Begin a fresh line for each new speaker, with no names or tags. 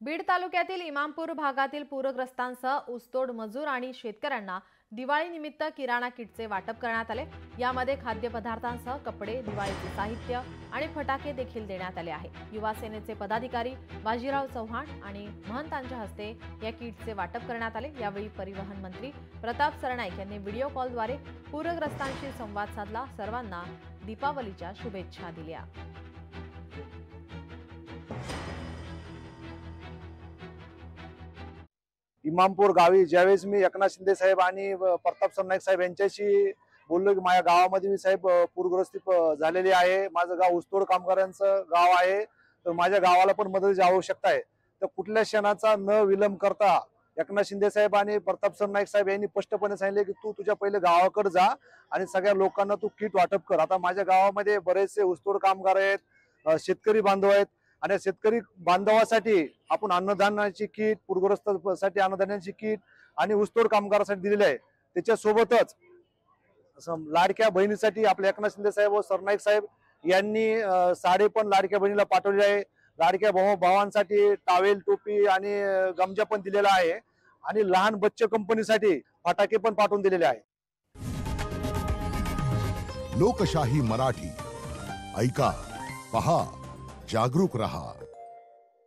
बीड तालुक्यातील इमामपूर भागातील पूरग्रस्तांसह ऊसतोड मजूर आणि शेतकऱ्यांना दिवाळीनिमित्त किराणा किटचे वाटप करण्यात आले। यामध्ये खाद्यपदार्थांसह कपडे, दिवाळीचे साहित्य आणि फटाके देखील देण्यात आले आहे। युवा सेनेचे पदाधिकारी बाजीराव चव्हाण आणि महंतांच्या हस्ते या किटचे वाटप करण्यात आले। यावेळी परिवहन मंत्री प्रताप सरनाईक यांनी व्हिडिओ कॉलद्वारे पूरग्रस्तांशी संवाद साधला। सर्वांना दीपावलीच्या शुभेच्छा दिल्या।
इमामपूर गावी ज्यावेळेस मी एकनाथ शिंदे साहेब आणि प्रताप सरनाईक साहेब यांच्याशी बोललो की माझ्या गावामध्ये मी साहेब पूरग्रस्ती झालेली आहे, माझं गाव ऊसतोड कामगारांचं गाव आहे, तर माझ्या गावाला पण मदतीची आवश्यकता आहे। तर कुठल्या क्षणाचा न विलंब करता एकनाथ शिंदे साहेब आणि प्रताप सरनाईक साहेब यांनी स्पष्टपणे सांगितले की तू तुझ्या पहिले गावाकडे जा आणि सगळ्या लोकांना तू किट वाटप कर। आता माझ्या गावामध्ये बरेचसे ऊसतोड कामगार आहेत, शेतकरी बांधव आहेत आणि शेतकरी बांधवासाठी आपण अन्नधान्याची किट, पूरग्रस्तांसाठी अन्नधान्याची किट आणि ऊसतोड कामगारांसाठी दिलेली आहे। त्याच्यासोबतच लाडक्या बहिणीसाठी आपले एकनाथ शिंदे साहेब व सरनाईक साहेब यांनी साडी पण लाडक्या बहिणीला पाठवली आहे। लाडक्या भावांसाठी टावेल, टोपी आणि गमजा पण दिलेला आहे आणि लहान बच्चे कंपनीसाठी फटाके पण पाठवून दिलेले आहे।
लोकशाही मराठी ऐका, पहा, जागरूक रहा।